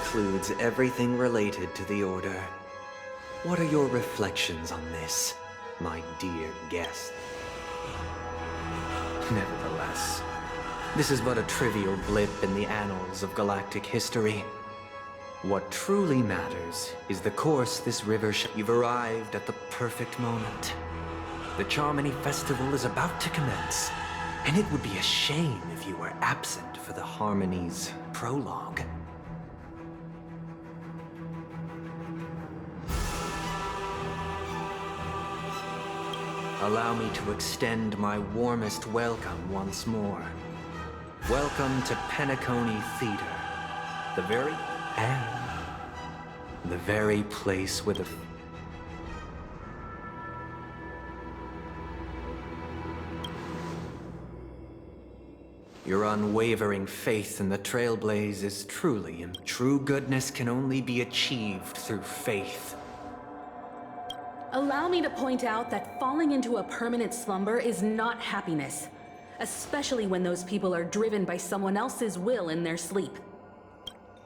includes everything related to the Order. What are your reflections on this, my dear guest? Nevertheless, this is but a trivial blip in the annals of galactic history. What truly matters is the course this river You've arrived at the perfect moment. The Charmony Festival is about to commence, and it would be a shame if you were absent for the Harmony's prologue. Allow me to extend my warmest welcome once more. Welcome to Penacony Theater, the very place where the... Your unwavering faith in the Trailblaze is truly... True goodness can only be achieved through faith. Allow me to point out that falling into a permanent slumber is not happiness, especially when those people are driven by someone else's will in their sleep.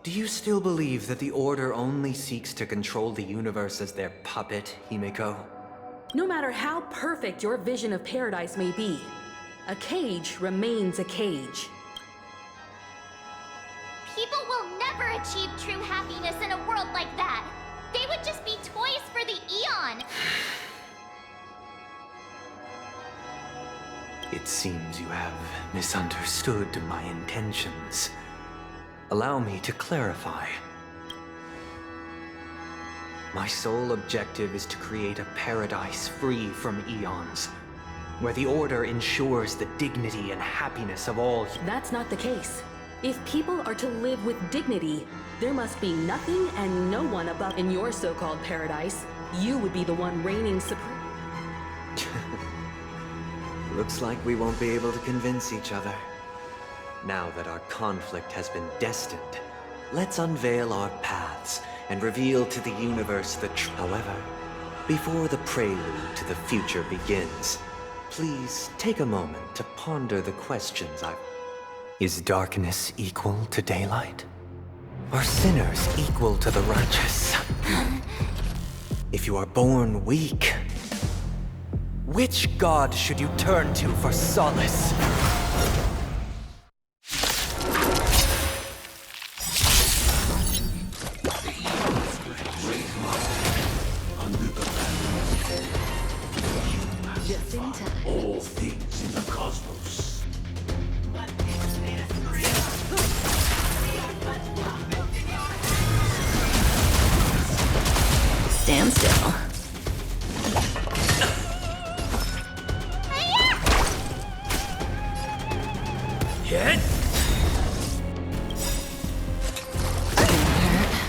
Do you still believe that the Order only seeks to control the universe as their puppet, Himiko? No matter how perfect your vision of paradise may be, a cage remains a cage. People will never achieve true happiness in a world like that. They would just be toys for the Eon. It seems you have misunderstood my intentions. Allow me to clarify. My sole objective is to create a paradise free from eons, where the Order ensures the dignity and happiness of all. That's not the case. If people are to live with dignity, there must be nothing and no one above. In your so-called paradise, you would be the one reigning supreme. Looks like we won't be able to convince each other. Now that our conflict has been destined, let's unveil our paths and reveal to the universe the truth. However, before the prelude to the future begins, please take a moment to ponder the questions I've... Is darkness equal to daylight? Are sinners equal to the righteous? If you are born weak, which god should you turn to for solace? Just in time. All things in the cosmos. Stand still. Hit!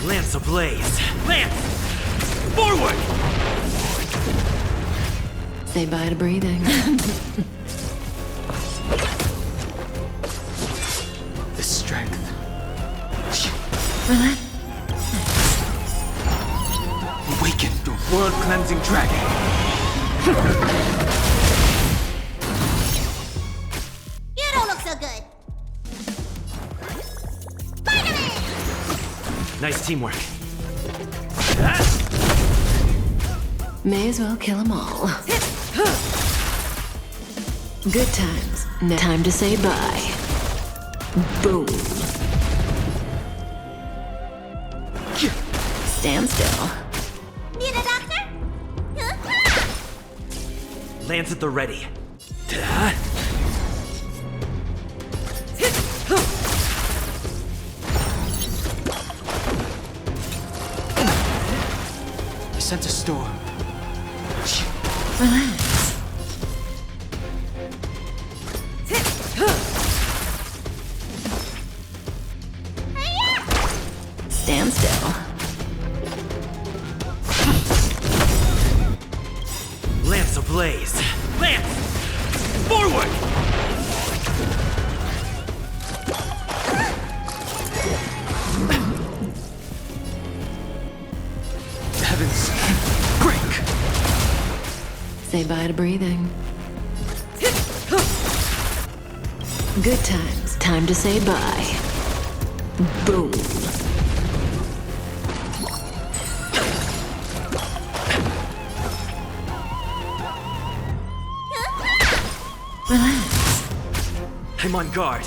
Lance ablaze! Lance! Forward! Say bye to breathing. The strength. Relax. Awaken your blood-cleansing dragon! You don't look so good. Spider-Man! Nice teamwork. May as well kill them all. Good times. Now time to say bye. Boom. Stand still. Need a doctor? Lance at the ready. I sense a storm. Relax. Stand still. Lance ablaze! Lance! Forward! Heavens! Break! Say bye to breathing. Good times. Time to say bye. Boom. I'm on guard.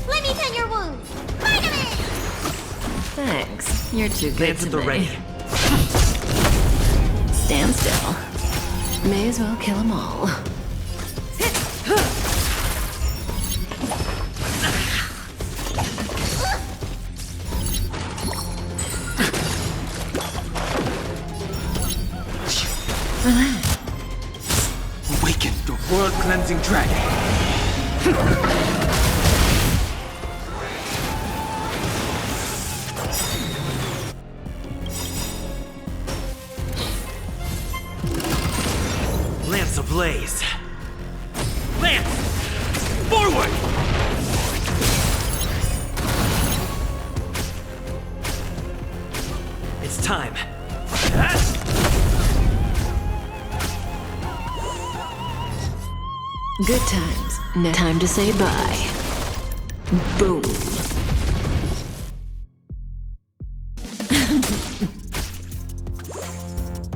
Let me tend your wounds. Vitamin! Thanks. You're too good Lance to at the me. ready. Stand still. May as well kill them all. Awaken the world-cleansing dragon. Lance ablaze. Lance! Forward! It's time. Good times. Now time to say bye. Boom.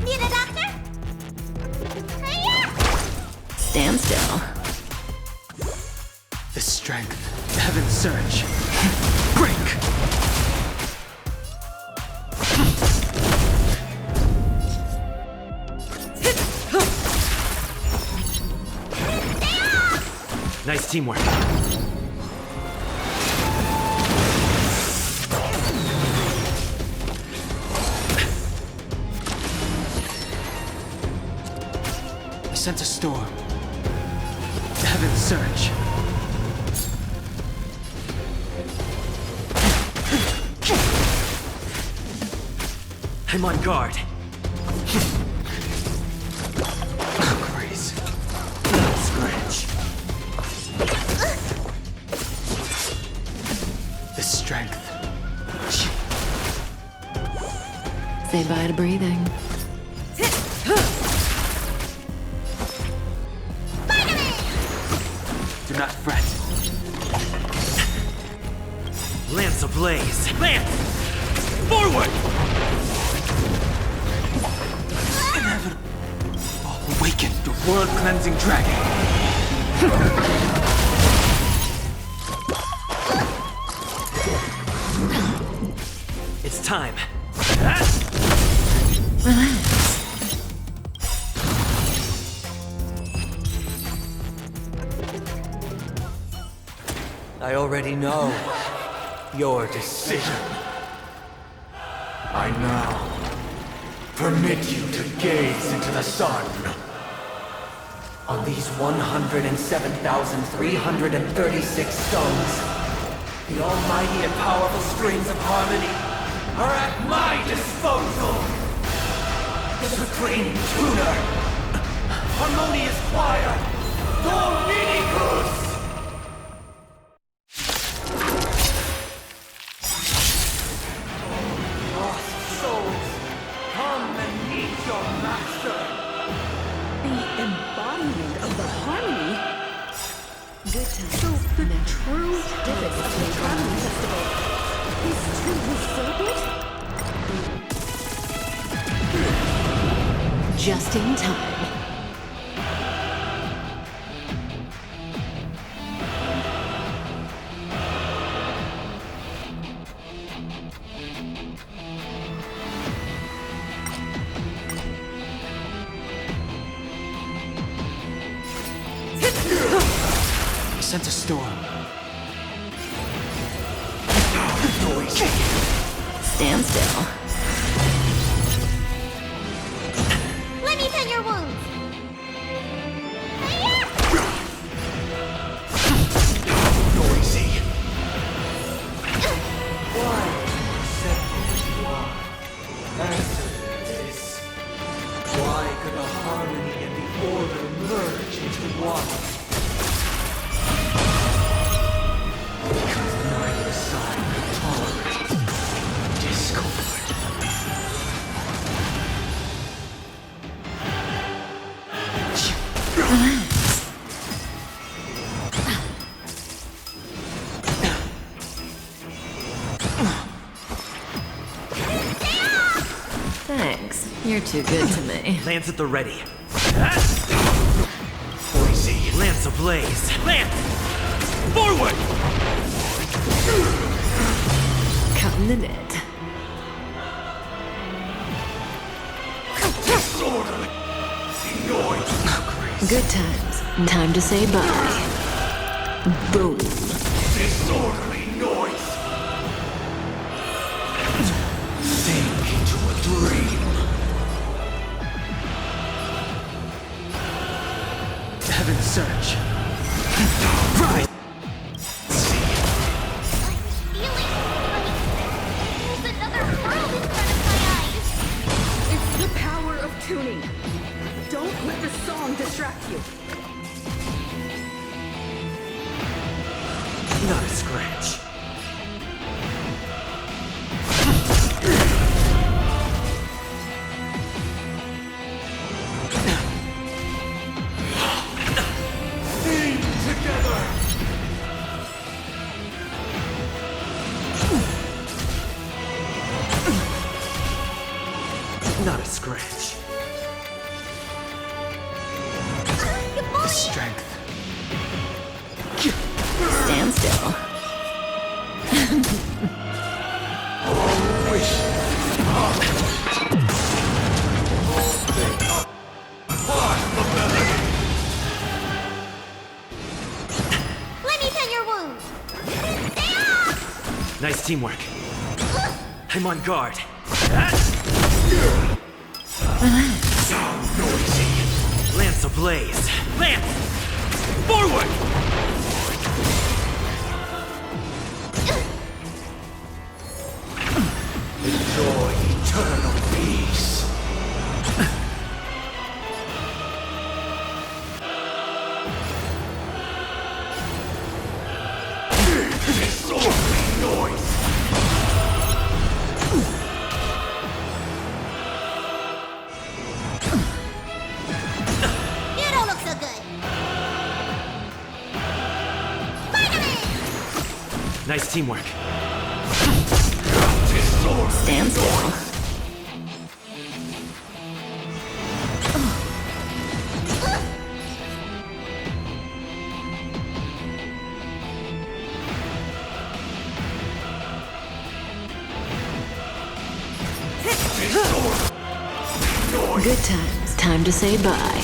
Need a doctor? Hiya! Stand still. The strength. Heaven's surge. Break! Nice teamwork. I sense a storm. Heaven's surge. I'm on guard. Grace. Not scratch. The strength. Say bye to breathing. Do not fret. Lance ablaze. Lance! Forward! Inevitable. Awaken the world-cleansing dragon. It's time. I already know your decision. I now permit you to gaze into the sun. On these 107,336 stones, the almighty and powerful strings of harmony are at my disposal. The supreme tuner, harmonious choir, Dominikus! Lost souls, come and meet your master. The embodiment of the harmony. Good times. So the true difference of the Harmony Festival is to celebrate? Just in time. I sense a storm. Stand still. Let me tend your wounds. Hiya! Noisy. Why? Answer this. Why could the harmony and the order merge into one? Thanks. You're too good to me. Lance at the ready. Poisey. Lance ablaze. Lance! Forward! Cut in the net. Disorderly noise. Good times. Time to say bye. Boom. Disorderly noise. Sink into a dream. Heaven's search. Rise. Feeling like there's another world in front of my eyes. It's the power of tuning. Don't let the song distract you. Not a scratch. Not a scratch. Strength. Stand still. Let me pen your wounds. Nice teamwork. I'm on guard. Sound noisy. Lance ablaze. Lance! Forward! Enjoy eternal peace. Disorderly noise. You don't look so good. Spider-Man! Nice teamwork. Stand still. Good times. Time to say bye.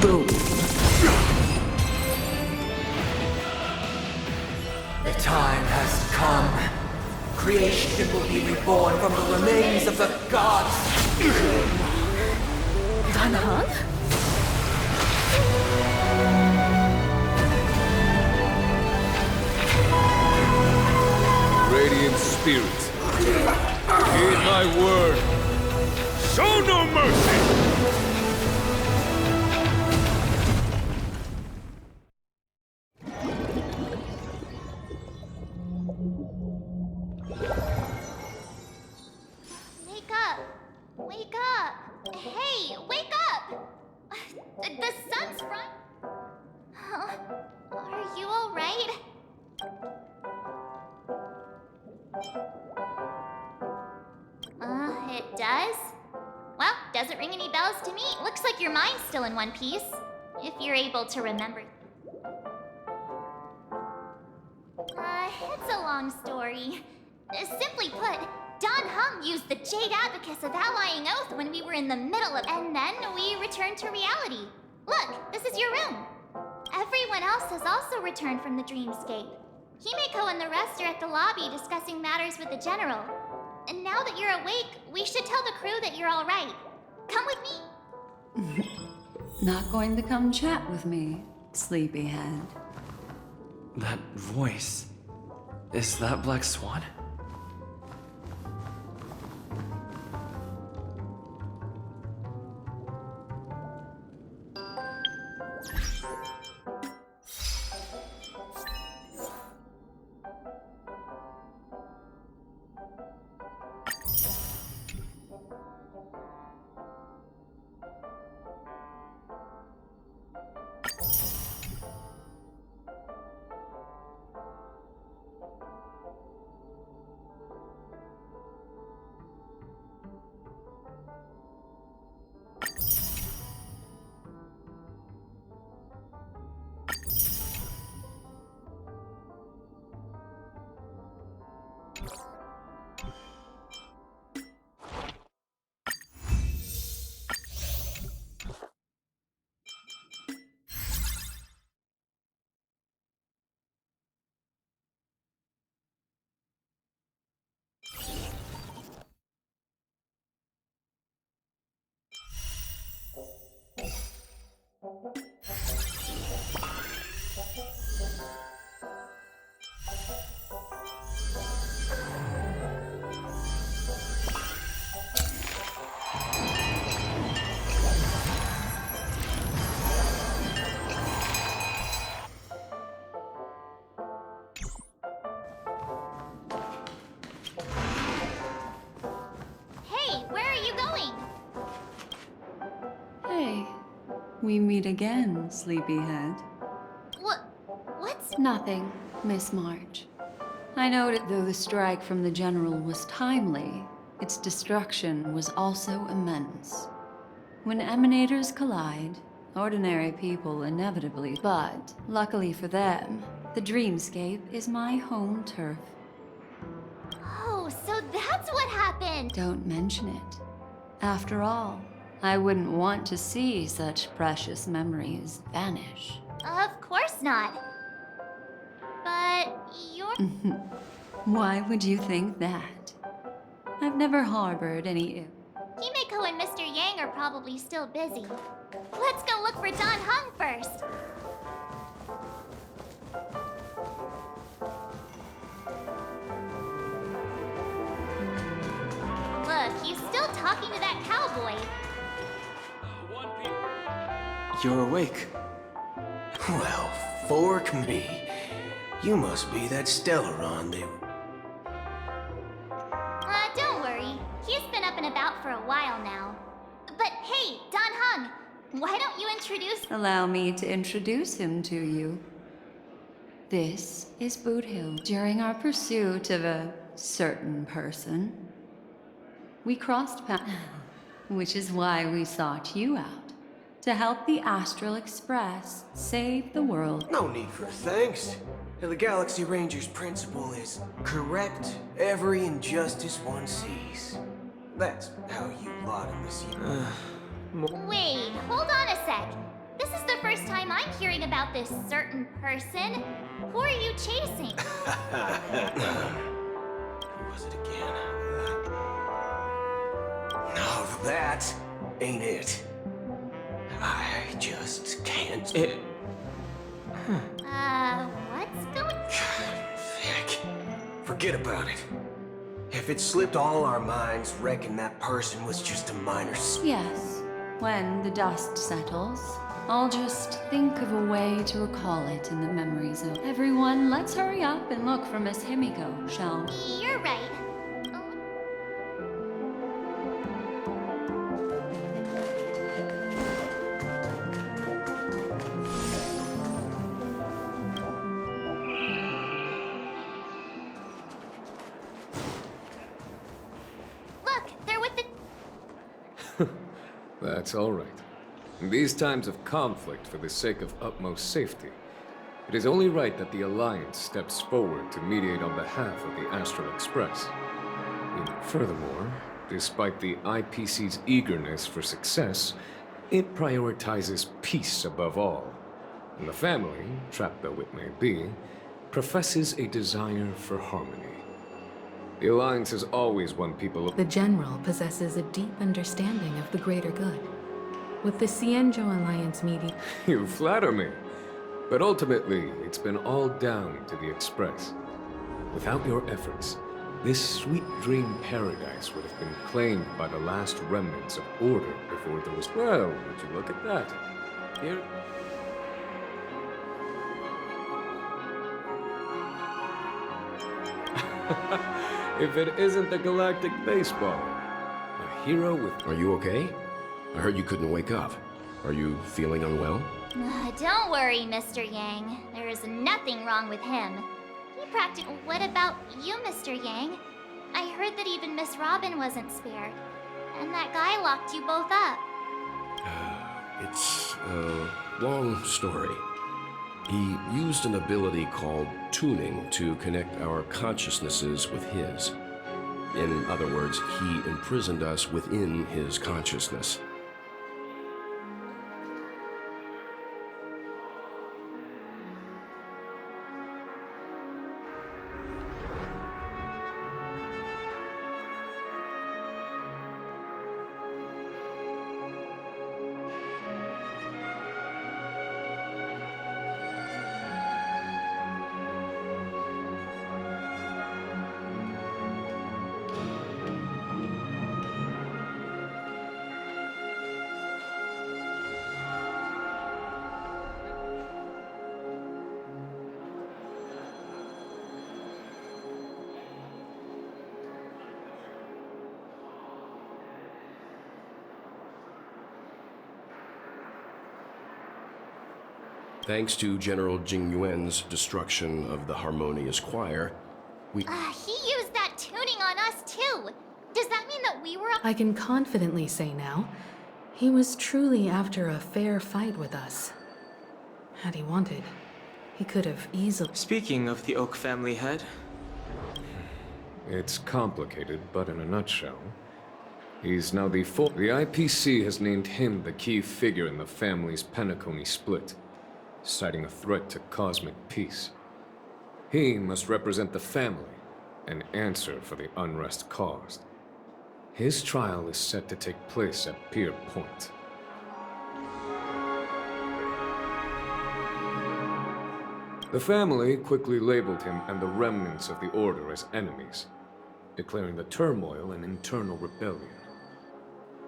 Boom. The time has come. Creation will be reborn from the remains of the gods. Dan Heng? Radiant spirits, heed my word. Show no mercy! Wake up! Wake up! Hey, wake up! The sun's right. Are you all right? It does? Well, doesn't ring any bells to me. Looks like your mind's still in one piece. If you're able to remember. It's a long story. Simply put, Don Hung used the Jade Abacus of Allying Oath when we were in the middle of, and then we returned to reality. Look, this is your room. Everyone else has also returned from the dreamscape. Himeko and the rest are at the lobby discussing matters with the general. And now that you're awake, we should tell the crew that you're all right. Come with me. Not going to come chat with me, sleepyhead. That voice. Is that Black Swan? Hey, where are you going? Hey, we meet again, sleepyhead. What's... Nothing, Miss March. I noted though the strike from the General was timely, its destruction was also immense. When emanators collide, ordinary people inevitably... But, luckily for them, the dreamscape is my home turf. Oh, so that's what happened! Don't mention it. After all, I wouldn't want to see such precious memories vanish. Of course not. But you're... Why would you think that? I've never harbored any ill. Himeko and Mr. Yang are probably still busy. Let's go look for Don Hung first. Look, he's still talking to that cowboy. You're awake. Well, fork me. You must be that Stellaron they... Don't worry. He's been up and about for a while now. But hey, Don Hung, why don't you introduce... Allow me to introduce him to you. This is Boot Hill. During our pursuit of a certain person, we crossed paths, which is why we sought you out. To help the Astral Express save the world. No need for thanks. The Galaxy Ranger's principle is correct every injustice one sees. That's how you lot in this Wait, hold on a sec. This is the first time I'm hearing about this certain person. Who are you chasing? Who was it again? No, that ain't it. I just can't... What's going... Heck. Forget about it. If it slipped all our minds, reckon that person was just a minor... Yes, when the dust settles, I'll just think of a way to recall it in the memory zone. Everyone, let's hurry up and look for Miss Himiko, shall we? You're right. That's all right. In these times of conflict for the sake of utmost safety, it is only right that the Alliance steps forward to mediate on behalf of the Astral Express. And furthermore, despite the IPC's eagerness for success, it prioritizes peace above all. And the family, trapped though it may be, professes a desire for harmony. The Alliance has always won people... The General possesses a deep understanding of the greater good. With the Cienjo Alliance meeting... You flatter me. But ultimately, it's been all down to the Express. Without your efforts, this sweet dream paradise would have been claimed by the last remnants of order before there was... Well, would you look at that? Here... If it isn't the Galactic Baseball. A hero with... Are you okay? I heard you couldn't wake up. Are you feeling unwell? Don't worry, Mr. Yang. There is nothing wrong with him. He practically... What about you, Mr. Yang? I heard that even Miss Robin wasn't spared. And that guy locked you both up. It's a long story. He used an ability called tuning to connect our consciousnesses with his. In other words, he imprisoned us within his consciousness. Thanks to General Jing Yuan's destruction of the Harmonious Choir, we... He used that tuning on us too. Does that mean that we were... I can confidently say now, he was truly after a fair fight with us. Had he wanted, he could have easily... Speaking of the Oak family head... It's complicated, but in a nutshell, he's now the IPC has named him the key figure in the family's Penacony split, citing a threat to cosmic peace. He must represent the family and answer for the unrest caused. His trial is set to take place at Pier Point. The family quickly labeled him and the remnants of the Order as enemies, declaring the turmoil an internal rebellion.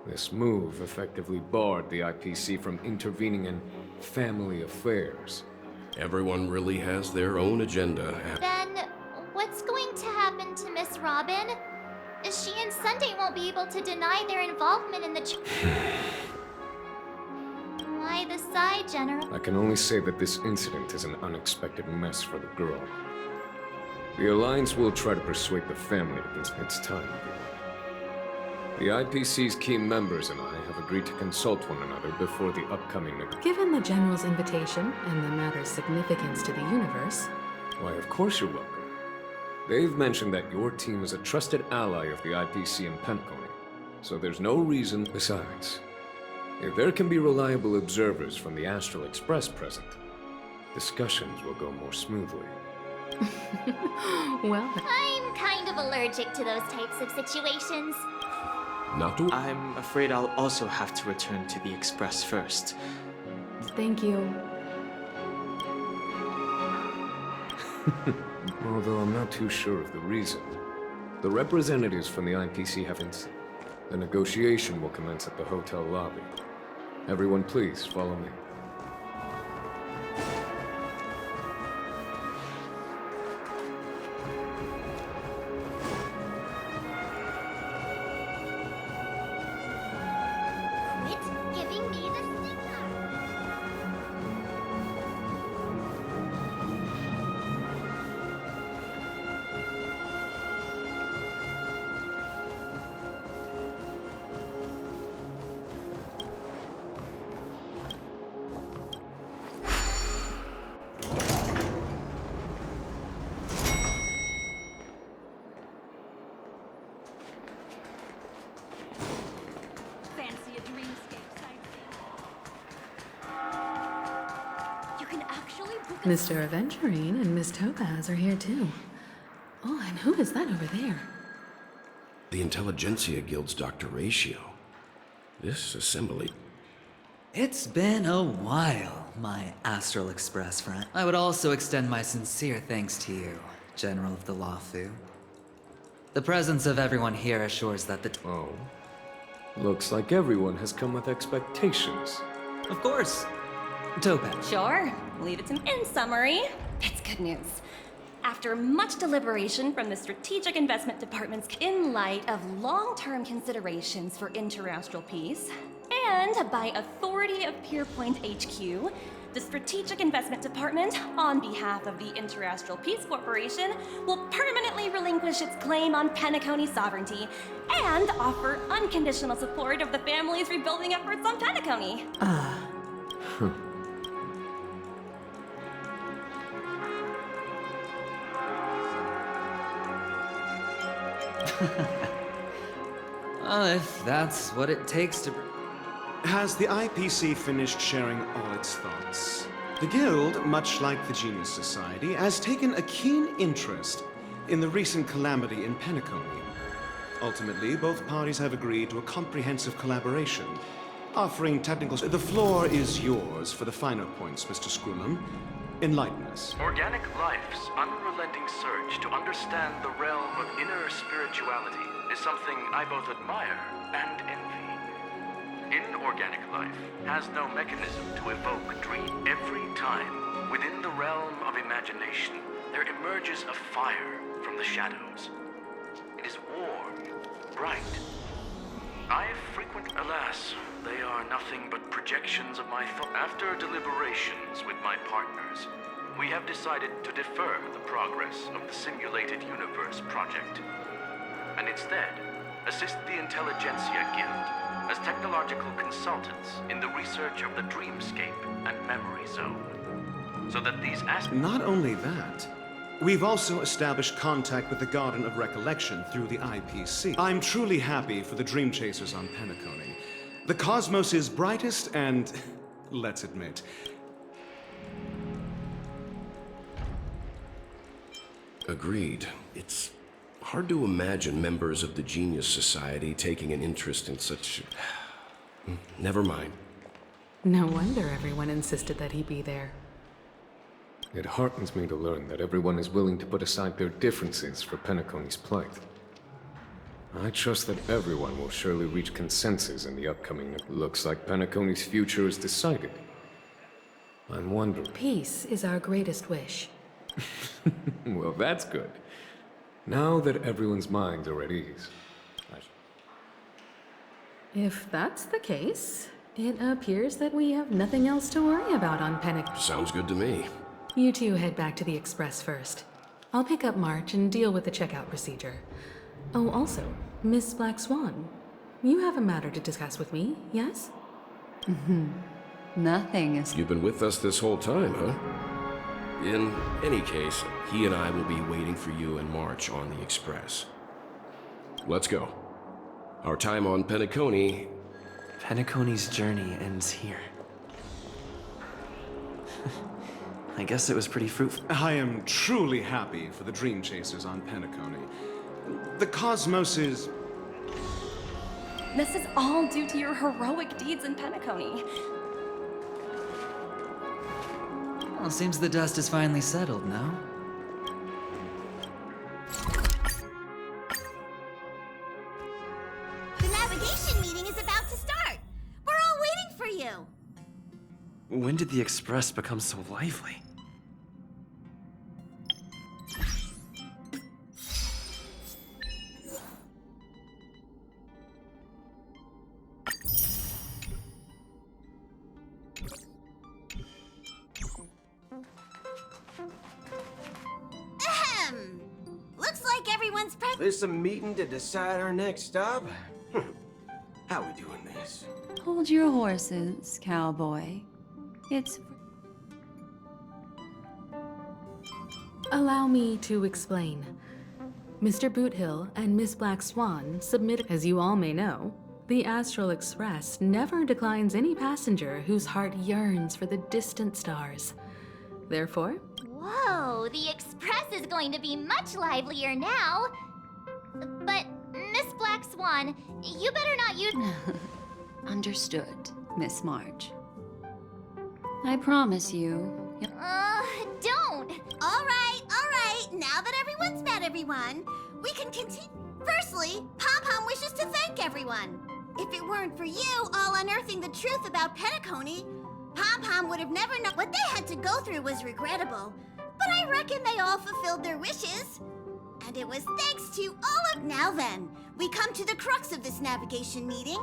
This move effectively barred the IPC from intervening in family affairs. Everyone really has their own agenda. Then, what's going to happen to Miss Robin? She and Sunday won't be able to deny their involvement in the Why the sigh, General? I can only say that this incident is an unexpected mess for the girl. The Alliance will try to persuade the family that it's time. The IPC's key members and I have agreed to consult one another before the upcoming Given the General's invitation and the matter's significance to the universe... Why, of course you're welcome. They've mentioned that your team is a trusted ally of the IPC in Penacony, so there's no reason. Besides, if there can be reliable observers from the Astral Express present, discussions will go more smoothly. Well... I'm kind of allergic to those types of situations. Not to... I'm afraid I'll also have to return to the Express first. Thank you. Although I'm not too sure of the reason. The representatives from the IPC haven't... The negotiation will commence at the hotel lobby. Everyone please, follow me. Quit giving me the signal. Fancy a dreamscape sightseeing? You can actually book a... Mr. Aventurine and Miss Topaz are here too. Oh, and who is that over there? The Intelligentsia Guild's Dr. Ratio. This assembly... It's been a while, my Astral Express friend. I would also extend my sincere thanks to you, General of the Lawfu. The presence of everyone here assures that the... Oh. Looks like everyone has come with expectations. Of course. Topaz. Sure. Leave it to me. In summary, it's good news. After much deliberation from the Strategic Investment Department's in light of long-term considerations for interastral peace, and by authority of Pier Point HQ, the Strategic Investment Department, on behalf of the Interastral Peace Corporation, will permanently relinquish its claim on Penacony sovereignty and offer unconditional support of the family's rebuilding efforts on Penacony. Well, if that's what it takes to... Has the IPC finished sharing all its thoughts? The Guild, much like the Genius Society, has taken a keen interest in the recent calamity in Penacony. Ultimately, both parties have agreed to a comprehensive collaboration, offering technical... The floor is yours for the finer points, Mr. Scrumham. Enlighten us. Organic life's unrelenting surge to understand the realm of inner spirituality is something I both admire and envy. Inorganic life has no mechanism to evoke a dream. Every time, within the realm of imagination, there emerges a fire from the shadows. It is warm, bright. Alas, they are nothing but projections of my thought. After deliberations with my partners, we have decided to defer the progress of the Simulated Universe project, and instead assist the Intelligentsia Guild as technological consultants in the research of the Dreamscape and Memory Zone, so that these Not only that, we've also established contact with the Garden of Recollection through the IPC. I'm truly happy for the Dream Chasers on Penacony. The cosmos' brightest and, let's admit, Agreed. It's hard to imagine members of the Genius Society taking an interest in such... Never mind. No wonder everyone insisted that he be there. It heartens me to learn that everyone is willing to put aside their differences for Penacony's plight. I trust that everyone will surely reach consensus in the upcoming... Looks like Penacony's future is decided. I'm wondering... Peace is our greatest wish. Well, that's good. Now that everyone's minds are at ease. If that's the case, it appears that we have nothing else to worry about on Penacony. Sounds good to me. You two head back to the Express first. I'll pick up March and deal with the checkout procedure. Oh, also, Miss Black Swan, you have a matter to discuss with me, yes? Nothing is... You've been with us this whole time, huh? In any case, he and I will be waiting for you in March on the Express. Let's go. Our time on Penacony... Penacony's journey ends here. I guess it was pretty fruitful. I am truly happy for the Dream Chasers on Penacony. The cosmos is... This is all due to your heroic deeds in Penacony. Well, seems the dust is finally settled, no? The navigation meeting is about to start. We're all waiting for you. When did the Express become so lively? Looks like everyone's This a meeting to decide our next stop? How we doing this? Hold your horses, cowboy. It's... Allow me to explain. Mr. Boothill and Miss Black Swan submitted, as you all may know, the Astral Express never declines any passenger whose heart yearns for the distant stars. Therefore... Whoa, the Express is going to be much livelier now. But, Miss Black Swan, you better not use... Understood, Miss March. I promise you... Don't! All right. Now that everyone's met everyone, we can continue. Firstly, Pom-Pom wishes to thank everyone. If it weren't for you all unearthing the truth about Penacony, Pom-Pom would have never known. What they had to go through was regrettable, but I reckon they all fulfilled their wishes. And it was thanks to all of... Now then, we come to the crux of this navigation meeting.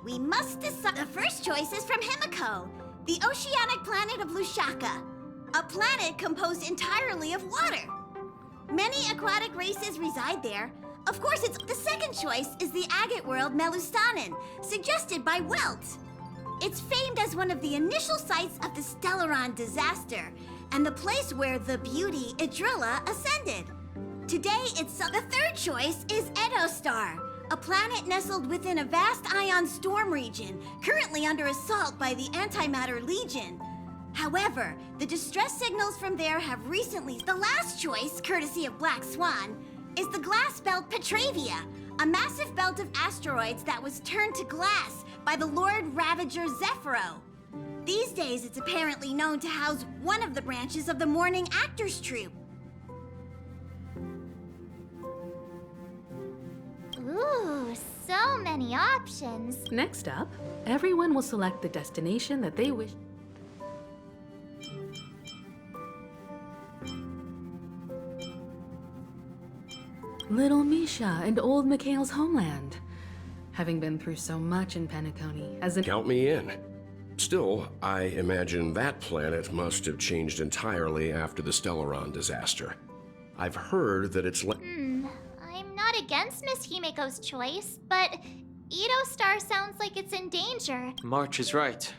We must decide... The first choice is from Himiko, the oceanic planet of Lushaka, a planet composed entirely of water. Many aquatic races reside there. Of course, the second choice is the agate world Melustanen, suggested by Welt. It's famed as one of the initial sites of the Stellaron disaster, and the place where the beauty Idrilla ascended. Today, the third choice is Edostar, a planet nestled within a vast ion storm region, currently under assault by the Antimatter Legion. However, the distress signals from there have recently... The last choice, courtesy of Black Swan, is the glass belt Petravia, a massive belt of asteroids that was turned to glass by the Lord Ravager Zephyro. These days, it's apparently known to house one of the branches of the Morning Actors Troupe. Ooh, so many options. Next up, everyone will select the destination that they wish. Little Misha and old Mikhail's homeland. Having been through so much in Penacony, as an— Count me in. Still, I imagine that planet must have changed entirely after the Stellaron disaster. I've heard that it's I'm not against Miss Himiko's choice, but Edostar sounds like it's in danger. March is right.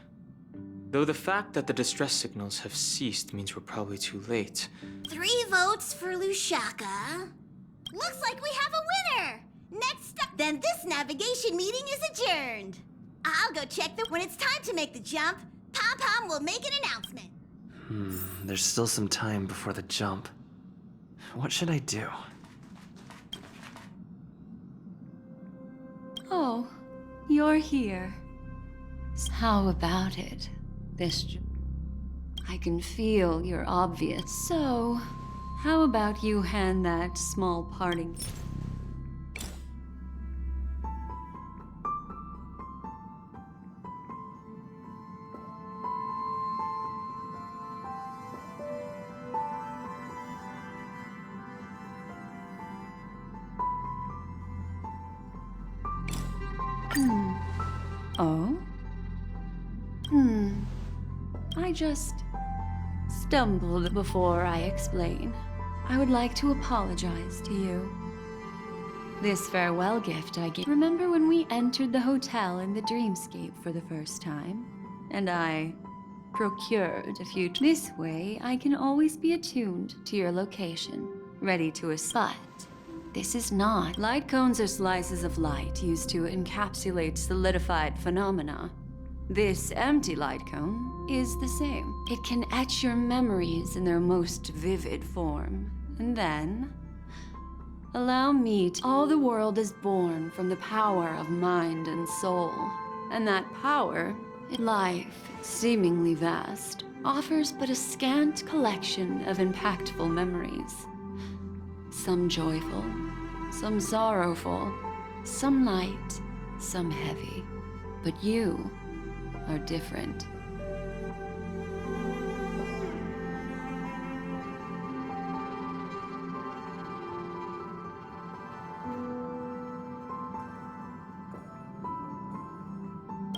Though the fact that the distress signals have ceased means we're probably too late. 3 votes for Lushaka. Looks like we have a winner! Next up, then this navigation meeting is adjourned. I'll go check when it's time to make the jump, Pom-Pom will make an announcement. There's still some time before the jump. What should I do? Oh, you're here. How about it? I can feel you're obvious. So, how about you hand that small parting... Oh? I just stumbled before I explain. I would like to apologize to you. This farewell gift I gave. Remember when we entered the hotel in the dreamscape for the first time? And I procured a few... This way, I can always be attuned to your location, ready to but this is not. Light cones are slices of light used to encapsulate solidified phenomena. This empty light cone is the same. It can etch your memories in their most vivid form. And then, allow me to... All the world is born from the power of mind and soul. And that power, life, seemingly vast, offers but a scant collection of impactful memories. Some joyful, some sorrowful, some light, some heavy. But you are different.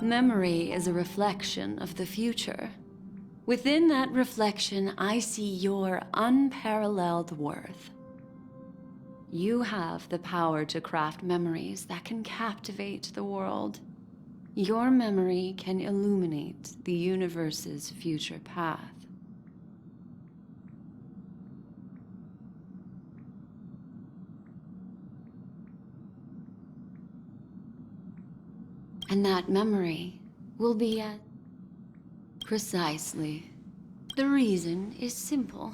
Memory is a reflection of the future. Within that reflection, I see your unparalleled worth. You have the power to craft memories that can captivate the world. Your memory can illuminate the universe's future path. And that memory will be at... Precisely. The reason is simple.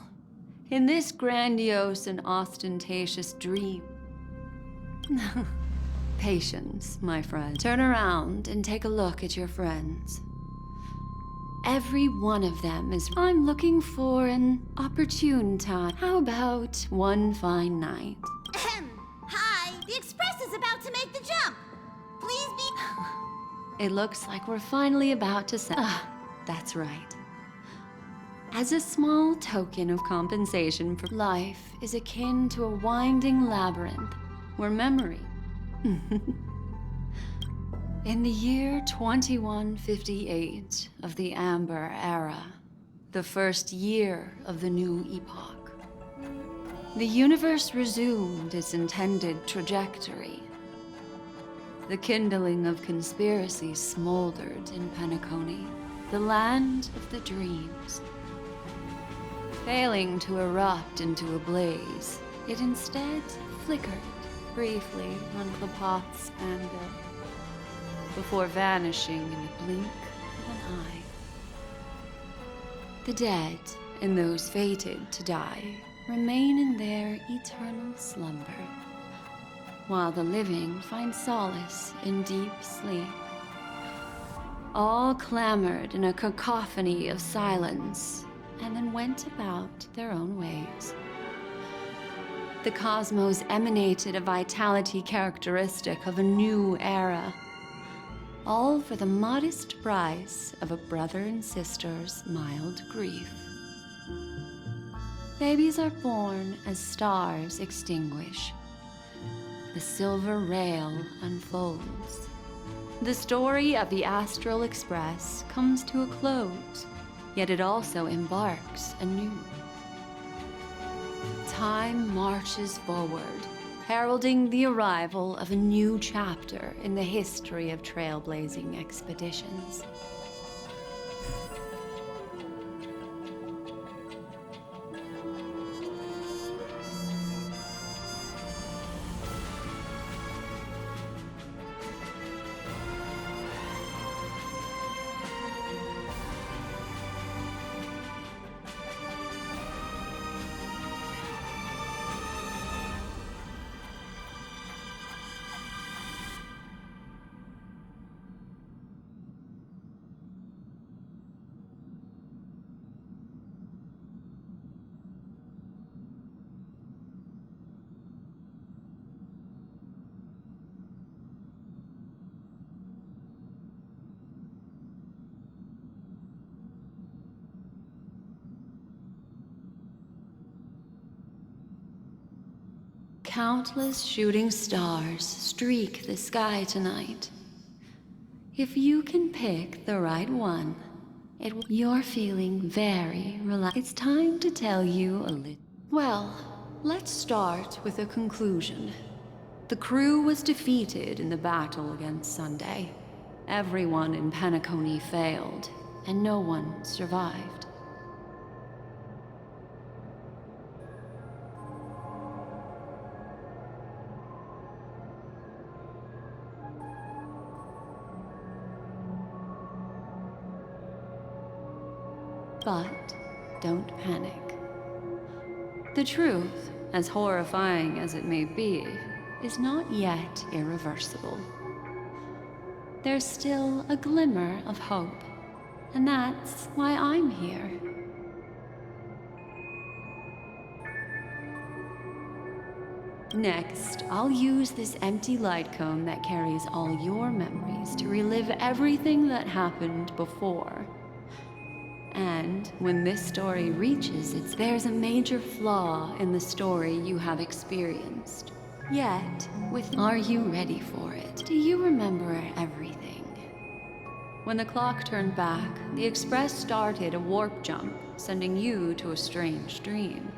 In this grandiose and ostentatious dream... Patience, my friend. Turn around and take a look at your friends. Every one of them is... I'm looking for an opportune time. How about one fine night? Hi, the Express is about to make the jump. Please be... It looks like we're finally about to set... that's right. As a small token of compensation for life is akin to a winding labyrinth where memory... In the year 2158 of the Amber Era, the first year of the new epoch, the universe resumed its intended trajectory. The kindling of conspiracy smoldered in Penacony, the land of the dreams. Failing to erupt into a blaze, It instead flickered briefly on Klopoth's anvil, before vanishing in a blink of an eye. The dead, and those fated to die, remain in their eternal slumber, while the living find solace in deep sleep. All clamored in a cacophony of silence, and then went about their own ways. The cosmos emanated a vitality characteristic of a new era, all for the modest price of a brother and sister's mild grief. Babies are born as stars extinguish. The silver rail unfolds. The story of the Astral Express comes to a close, yet it also embarks anew. Time marches forward, heralding the arrival of a new chapter in the history of trailblazing expeditions. Countless shooting stars streak the sky tonight. If you can pick the right one, you're feeling very relaxed. It's time to tell you a little. Well, let's start with a conclusion. The crew was defeated in the battle against Sunday. Everyone in Penacony failed, and no one survived. But don't panic. The truth, as horrifying as it may be, is not yet irreversible. There's still a glimmer of hope, and that's why I'm here. Next, I'll use this empty light cone that carries all your memories to relive everything that happened before. And when this story reaches there's a major flaw in the story you have experienced. Yet, are you ready for it? Do you remember everything? When the clock turned back, the Express started a warp jump, sending you to a strange dream.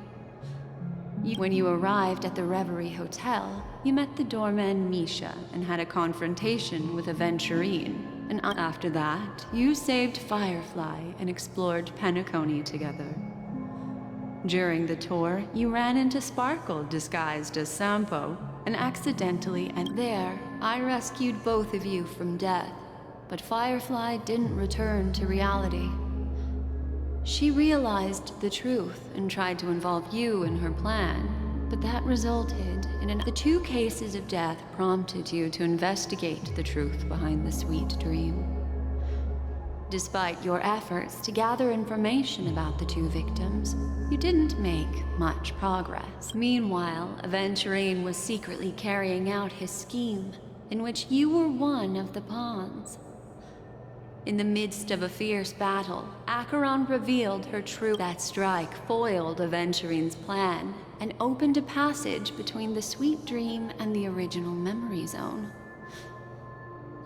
When you arrived at the Reverie Hotel, you met the doorman Misha and had a confrontation with Aventurine. And after that, you saved Firefly and explored Penacony together. During the tour, you ran into Sparkle disguised as Sampo, and accidentally, and there, I rescued both of you from death. But Firefly didn't return to reality. She realized the truth and tried to involve you in her plan, but that resulted in the 2 cases of death prompted you to investigate the truth behind the sweet dream. Despite your efforts to gather information about the 2 victims, you didn't make much progress. Meanwhile, Aventurine was secretly carrying out his scheme, in which you were one of the pawns. In the midst of a fierce battle, Acheron revealed her truth. That strike foiled Aventurine's plan and opened a passage between the sweet dream and the original memory zone.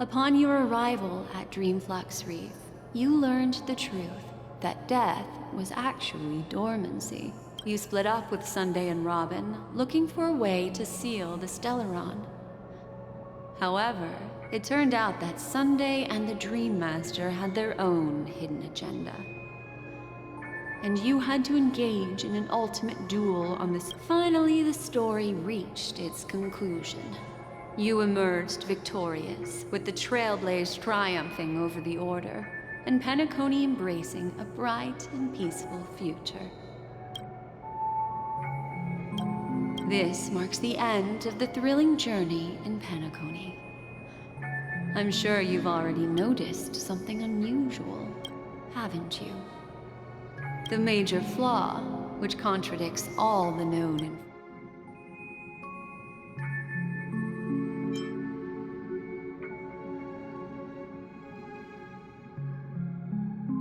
Upon your arrival at Dreamflux Reef, you learned the truth that death was actually dormancy. You split up with Sunday and Robin, looking for a way to seal the Stellaron. However, it turned out that Sunday and the Dream Master had their own hidden agenda. and you had to engage in an ultimate duel on this. Finally, the story reached its conclusion. You emerged victorious, with the Trailblaze triumphing over the Order, and Penacony embracing a bright and peaceful future. This marks the end of the thrilling journey in Penacony. I'm sure you've already noticed something unusual, haven't you? The major flaw, which contradicts all the known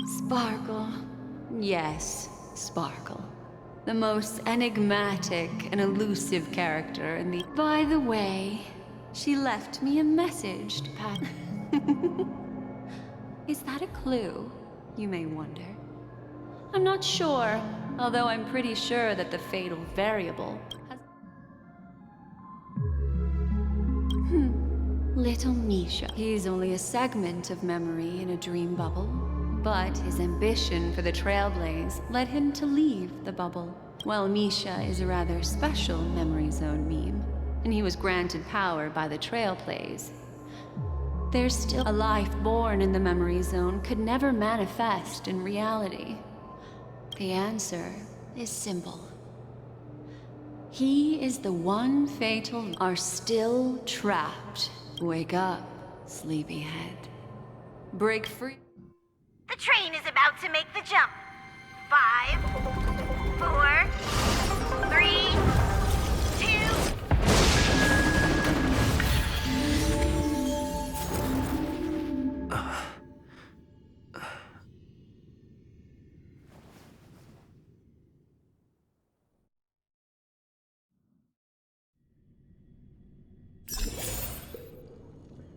Sparkle. Yes, Sparkle. The most enigmatic and elusive character in the... By the way, she left me a message to pass... Is that a clue, you may wonder? I'm not sure, although I'm pretty sure that the fatal variable has... Little Misha. He's only a segment of memory in a dream bubble, but his ambition for the Trailblaze led him to leave the bubble. While Misha is a rather special memory zone meme, and he was granted power by the Trailblaze, there's still a life born in the memory zone could never manifest in reality. The answer is simple. He is the one fatal... are still trapped. Wake up, sleepyhead. Break free. The train is about to make the jump. 5, 4, 3, 2...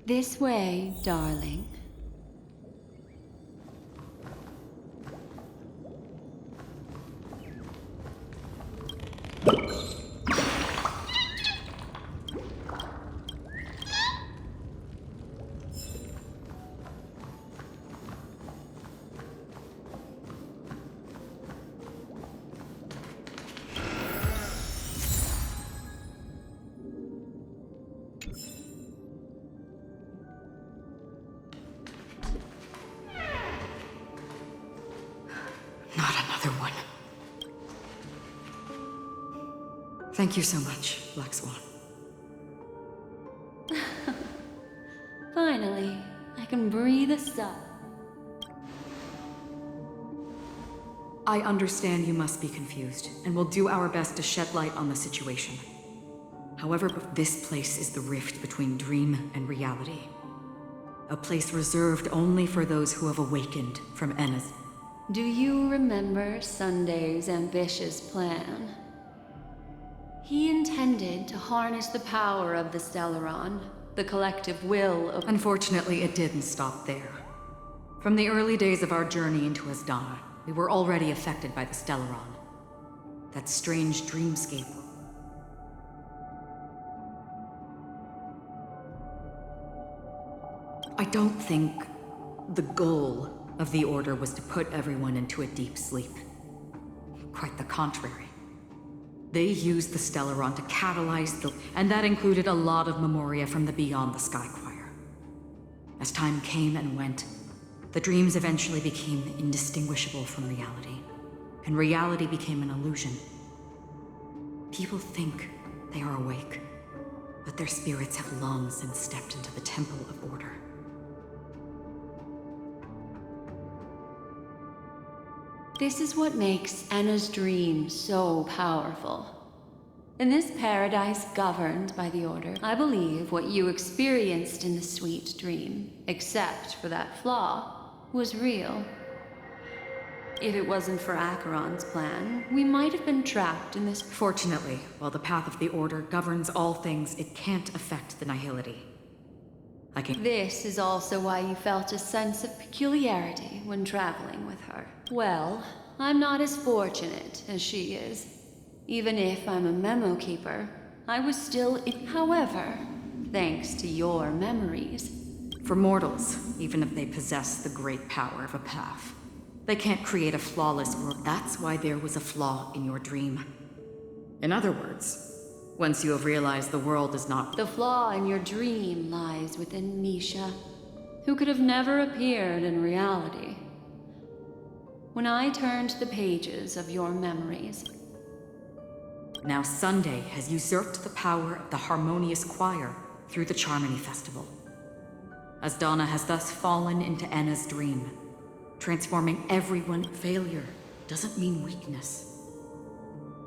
This way, darling. Thank you so much, Black Swan. Finally, I can breathe a sigh. I understand you must be confused, and we'll do our best to shed light on the situation. However, this place is the rift between dream and reality. A place reserved only for those who have awakened from Enna's. Do you remember Sunday's ambitious plan? He intended to harness the power of the Stellaron, the collective will of... Unfortunately, it didn't stop there. From the early days of our journey into Asdana, we were already affected by the Stellaron. That strange dreamscape. I don't think the goal of the Order was to put everyone into a deep sleep. Quite the contrary. They used the Stellaron to catalyze the... and that included a lot of memoria from the Beyond the Sky Choir. As time came and went, the dreams eventually became indistinguishable from reality, and reality became an illusion. People think they are awake, but their spirits have long since stepped into the Temple of Order. This is what makes Anna's dream so powerful. In this paradise governed by the Order, I believe what you experienced in the sweet dream, except for that flaw, was real. If it wasn't for Acheron's plan, we might have been trapped in this... Fortunately, while the path of the Order governs all things, it can't affect the Nihility. This is also why you felt a sense of peculiarity when traveling with her. Well, I'm not as fortunate as she is. Even if I'm a memo keeper, I was still in... However, thanks to your memories... For mortals, even if they possess the great power of a path, They can't create a flawless world. That's why there was a flaw in your dream. In other words, once you have realized the world is not... The flaw in your dream lies within Misha, who could have never appeared in reality. When I turned the pages of your memories... Now Sunday has usurped the power of the Harmonious Choir through the Charmony Festival. As Donna has thus fallen into Anna's dream, transforming everyone. Failure doesn't mean weakness.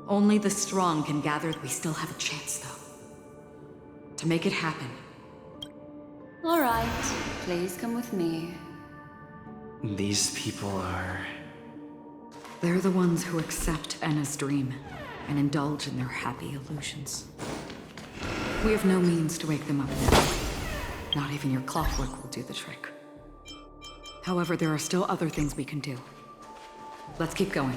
Only the strong can gather. We still have a chance, though. To make it happen. All right, please come with me. These people are... They're the ones who accept Anna's dream and indulge in their happy illusions. We have no means to wake them up now. Not even your clockwork will do the trick. However, there are still other things we can do. Let's keep going.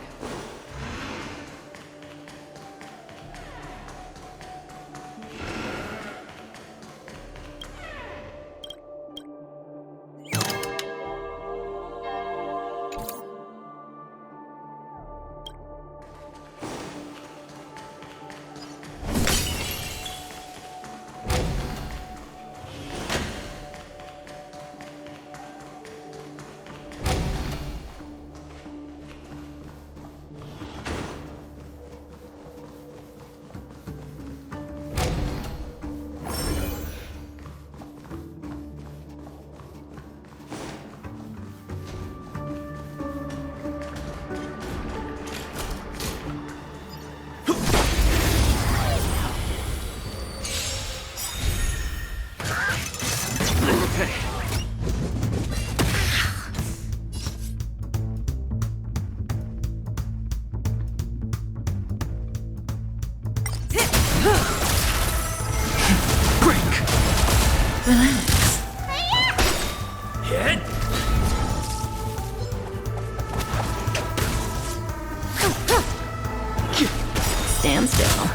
Stand still.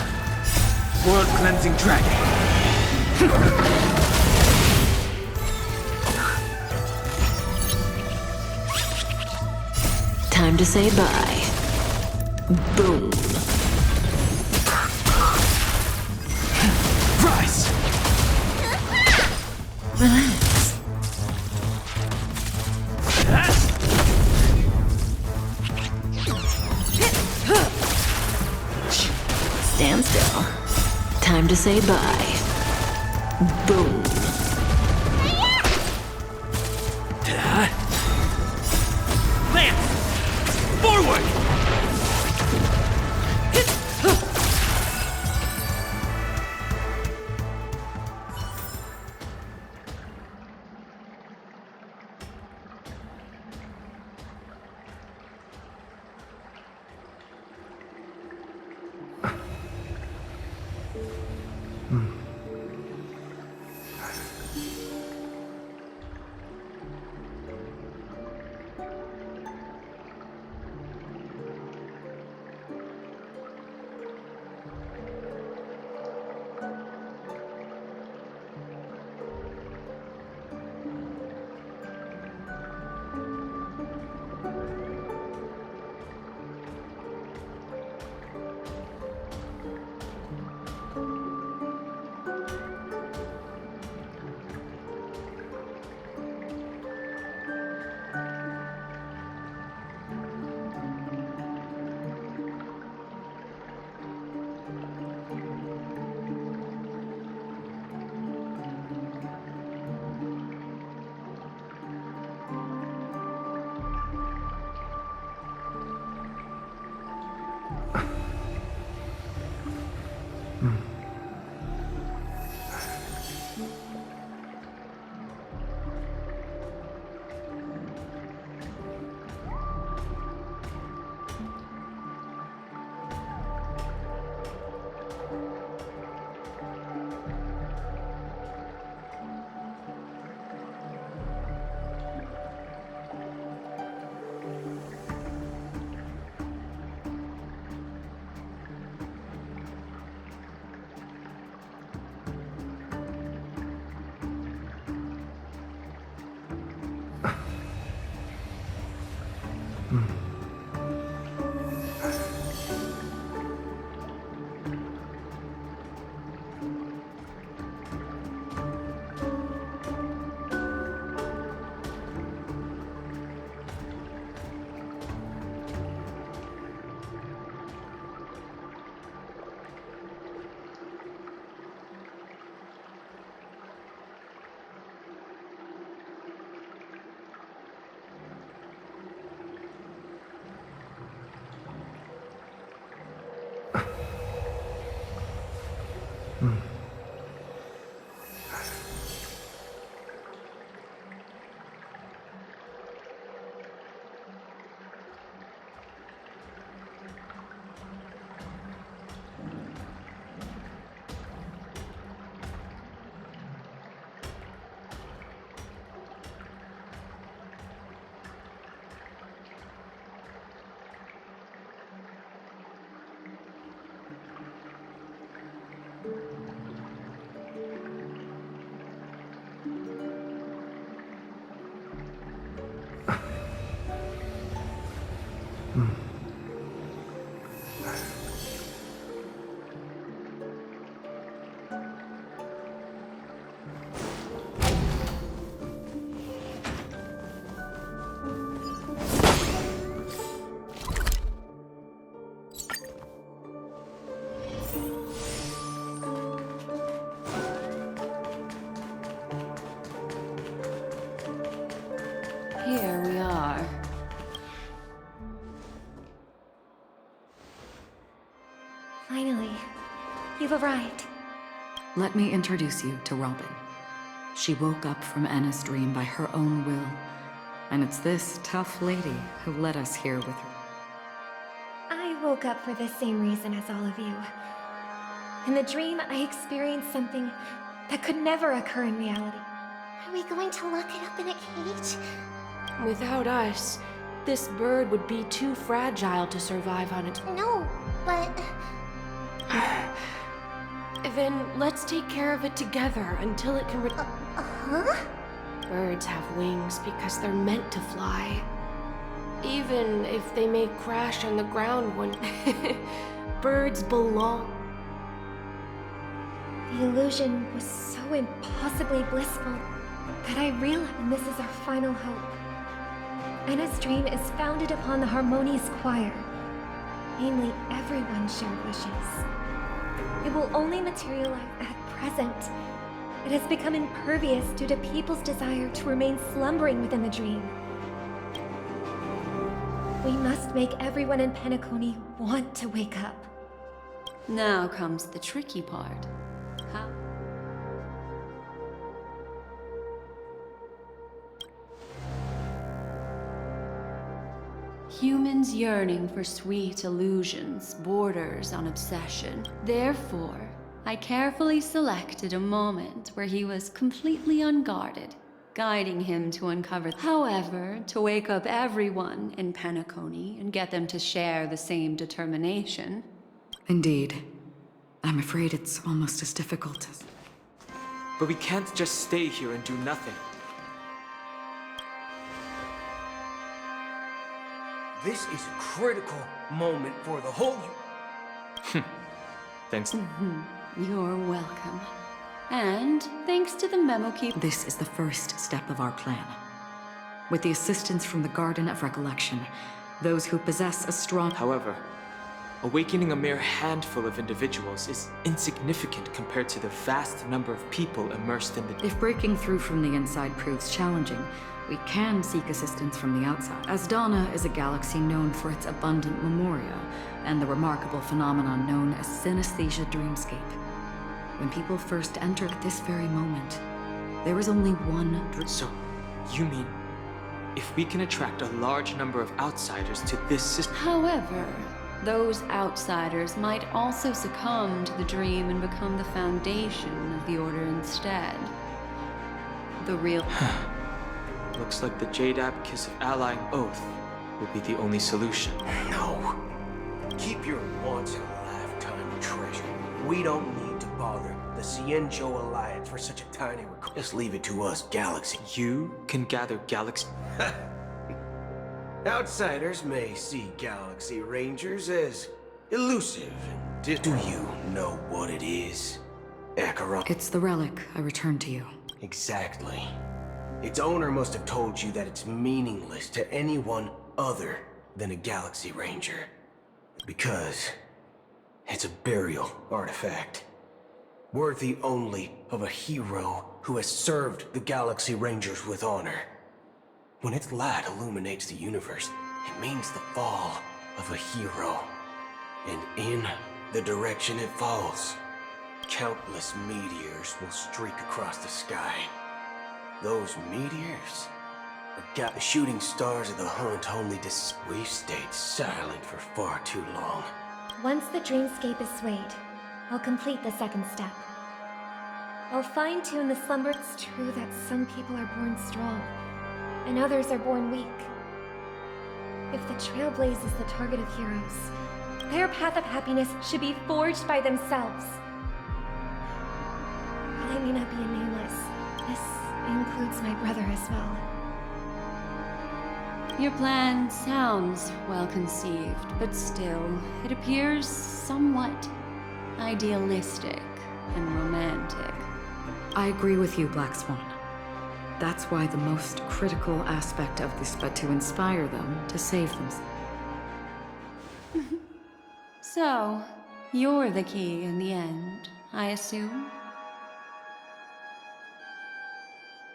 World cleansing dragon. Time to say bye. Boom. Rise! Relax. Stand still. Time to say bye. Boom. Lance! Forward! Here we are. Finally, you've arrived. Let me introduce you to Robin. She woke up from Anna's dream by her own will, and it's this tough lady who led us here with her. I woke up for the same reason as all of you. In the dream, I experienced something that could never occur in reality. Are we going to lock it up in a cage? Without us, this bird would be too fragile to survive on its own. No, but... Then let's take care of it together until it can huh? Birds have wings because they're meant to fly. Even if they may crash on the ground when... Birds belong. The illusion was so impossibly blissful that I realized this is our final hope. Anna's dream is founded upon the harmonious choir. Namely, everyone shared wishes. It will only materialize at present. It has become impervious due to people's desire to remain slumbering within the dream. We must make everyone in Penacony want to wake up. Now comes the tricky part. How? Humans yearning for sweet illusions borders on obsession. Therefore, I carefully selected a moment where he was completely unguarded, guiding him to uncover. However, to wake up everyone in Penacony and get them to share the same determination. Indeed. I'm afraid it's almost as difficult as... But we can't just stay here and do nothing. This is a critical moment for the whole... Thanks. You're welcome. And thanks to the memo keep. This is the first step of our plan. With the assistance from the Garden of Recollection, those who possess a strong... However, awakening a mere handful of individuals is insignificant compared to the vast number of people immersed in the... If breaking through from the inside proves challenging, we can seek assistance from the outside. Asdana is a galaxy known for its abundant memoria, and the remarkable phenomenon known as synesthesia dreamscape. When people first entered at this very moment, there was only one... So, you mean, if we can attract a large number of outsiders to this system... However, those outsiders might also succumb to the dream and become the foundation of the Order instead. The real... Looks like the Jade Abacus of Allying Oath will be the only solution. No. Keep your once-in-a-lifetime treasure. We don't need to bother the Cienjo Alliance for such a tiny request. Just leave it to us, Galaxy. You can gather Galaxy... Outsiders may see Galaxy Rangers as elusive and do you know what it is, Acheron? It's the relic I returned to you. Exactly. Its owner must have told you that it's meaningless to anyone other than a Galaxy Ranger. Because it's a burial artifact. Worthy only of a hero who has served the Galaxy Rangers with honor. When its light illuminates the universe, it means the fall of a hero. And in the direction it falls, countless meteors will streak across the sky. Those meteors got the shooting stars of the hunt only to... We've stayed silent for far too long. Once the dreamscape is swayed, I'll complete the second step. I'll fine-tune the slumber. It's true that some people are born strong, and others are born weak. If the Trailblaze is the target of heroes, their path of happiness should be forged by themselves. While I may not be a nameless, this includes my brother as well. Your plan sounds well conceived, but still, it appears somewhat idealistic and romantic. I agree with you, Black Swan. That's why the most critical aspect of this is to inspire them to save themselves. So, you're the key in the end, I assume?